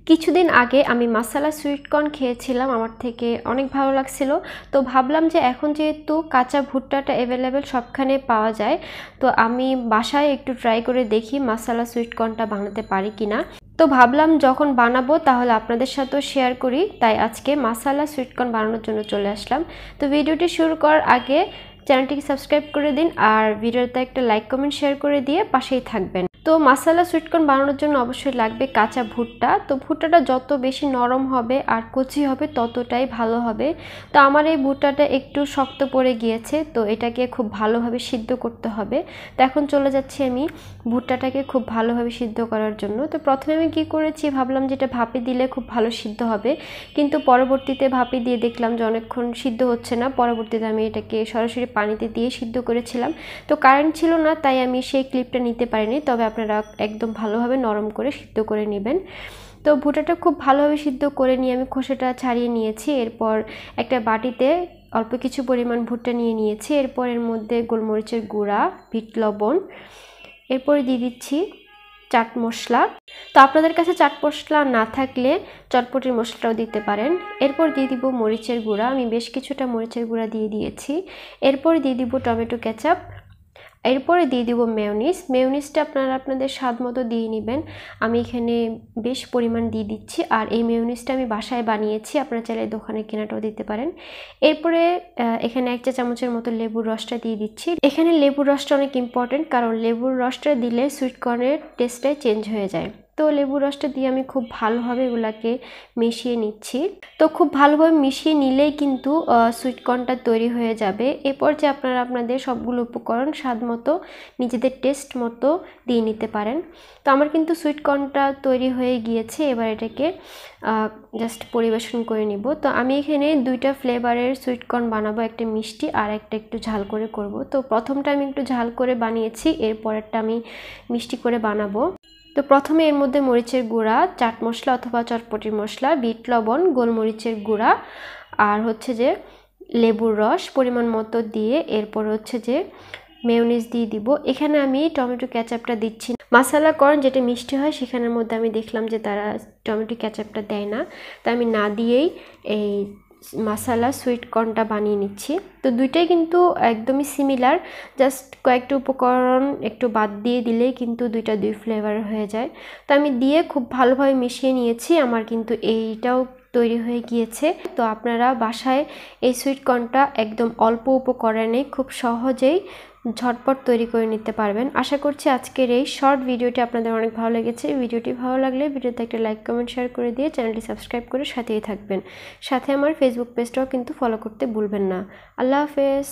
কিছুদিন আগে আমি মাসালা সুইট কর্ন খেয়েছিলাম, আমার থেকে অনেক ভালো লাগছিল। তো ভাবলাম যে এখন যেহেতু কাঁচা ভুট্টাটা অ্যাভেলেবেল সবখানে পাওয়া যায়, তো আমি বাসায় একটু ট্রাই করে দেখি মাসালা সুইট কর্নটা বানাতে পারি কিনা। তো ভাবলাম যখন বানাবো তাহলে আপনাদের সাথেও শেয়ার করি, তাই আজকে মাসালা সুইট কর্ন বানানোর জন্য চলে আসলাম। তো ভিডিওটি শুরু করার আগে চ্যানেলটিকে সাবস্ক্রাইব করে দিন আর ভিডিওতে একটা লাইক কমেন্ট শেয়ার করে দিয়ে পাশেই থাকবেন। তো মাসালা সুইট কর্ন বানানোর জন্য অবশ্যই লাগবে কাঁচা ভুট্টা। তো ভুট্টাটা যত বেশি নরম হবে আর কচি হবে ততটাই ভালো হবে। তো আমার এই ভুট্টাটা একটু শক্ত পড়ে গিয়েছে, তো এটাকে খুব ভালোভাবে সিদ্ধ করতে হবে। তো এখন চলে যাচ্ছি আমি ভুট্টাটাকে খুব ভালোভাবে সিদ্ধ করার জন্য। তো প্রথমে আমি কি করেছি, ভাবলাম যে এটা ভাপে দিলে খুব ভালো সিদ্ধ হবে, কিন্তু পরবর্তীতে ভাপে দিয়ে দেখলাম যে অনেকক্ষণ সিদ্ধ হচ্ছে না। পরবর্তীতে আমি এটাকে সরাসরি পানিতে দিয়ে সিদ্ধ করেছিলাম। তো কারেন্ট ছিল না, তাই আমি সেই ক্লিপটা নিতে পারিনি, তবে আপনারা একদম ভালোভাবে নরম করে সিদ্ধ করে নেবেন। তো ভুট্টাটা খুব ভালোভাবে সিদ্ধ করে নিয়ে আমি খোসাটা ছাড়িয়ে নিয়েছি। এরপর একটা বাটিতে অল্প কিছু পরিমাণ ভুট্টা নিয়ে নিয়েছি। এরপর এর মধ্যে গোলমরিচের গুঁড়া, বিট লবণ, এরপরে দিয়ে দিচ্ছি চাট মশলা। তো আপনাদের কাছে চাট মশলা না থাকলে চটপটির মশলাটাও দিতে পারেন। এরপর দিয়ে দিব মরিচের গুঁড়া, আমি বেশ কিছুটা মরিচের গুঁড়া দিয়ে দিয়েছি। এরপর দিয়ে দিব টমেটো কেচাপ। এরপরে দিয়ে দিব মেয়োনিজ। মেয়োনিজটা আপনারা আপনাদের স্বাদ মতো দিয়ে নেবেন, আমি এখানে বেশ পরিমাণ দিয়ে দিচ্ছি। আর এই মেয়োনিজটা আমি বাসায় বানিয়েছি, আপনারা চাইলে দোকানে কেনাটাও দিতে পারেন। এরপরে এখানে 1 চা চামচের মতো লেবুর রসটা দিয়ে দিচ্ছি। এখানে লেবুর রসটা অনেক ইম্পর্টেন্ট, কারণ লেবুর রসটা দিলে সুইট কর্নের টেস্টটাই চেঞ্জ হয়ে যায়। তো লেবুর রসটা দিয়ে আমি খুব ভালোভাবে এগুলাকে মিশিয়ে নিচ্ছি। তো খুব ভালোভাবে মিশিয়ে নিলেই কিন্তু সুইট কর্নটা তৈরি হয়ে যাবে। এরপর যে আপনারা আপনাদের সবগুলো উপকরণ স্বাদ মতো নিজেদের টেস্ট মতো দিয়ে নিতে পারেন। তো আমার কিন্তু সুইট কর্নটা তৈরি হয়ে গিয়েছে, এবার এটাকে জাস্ট পরিবেশন করে নিব। তো আমি এখানে 2টা ফ্লেভারের সুইট কর্ন বানাবো, একটা মিষ্টি আর একটা একটু ঝাল করে করব। তো প্রথমটা আমি একটু ঝাল করে বানিয়েছি, এরপরেরটা আমি মিষ্টি করে বানাবো। তো প্রথমে এর মধ্যে মরিচের গুঁড়া, চাট মশলা অথবা চটপটির মশলা, বিট লবণ, গোলমরিচের গুঁড়া আর হচ্ছে যে লেবুর রস পরিমাণ মতো দিয়ে এরপর হচ্ছে যে মেয়োনিজ দিয়ে দিব। এখানে আমি টমেটো কেচাপটা দিচ্ছি। মাসালা কর্ন যেটা মিষ্টি হয় সেখানের মধ্যে আমি দেখলাম যে তারা টমেটো কেচাপটা দেয় না, তাই আমি না দিয়েই এই মাসালা সুইট কর্নটা বানিয়ে নিচ্ছি। তো দুইটাই কিন্তু একদমই সিমিলার, জাস্ট কয়েকটা উপকরণ একটু বাদ দিয়ে দিলেই কিন্তু দুইটা দুই ফ্লেভার হয়ে যায়। তো আমি দিয়ে খুব ভালোভাবে মিশিয়ে নিয়েছি, আমার কিন্তু এইটাও তৈরি হয়ে গিয়েছে। তো আপনারা বাসায় এই সুইট কর্নটা একদম অল্প উপকরণে খুব সহজেই ঝটপট তৈরি করে নিতে পারবেন। আশা করছি আজকের এই শর্ট ভিডিওটি আপনাদের অনেক ভালো লেগেছে। ভিডিওটি ভালো লাগলে ভিডিওতে একটা লাইক কমেন্ট শেয়ার করে দিয়ে চ্যানেলটি সাবস্ক্রাইব করে সাথেই থাকবেন। সাথে আমার ফেসবুক পেজটাও কিন্তু ফলো করতে ভুলবেন না। আল্লাহ হাফেজ।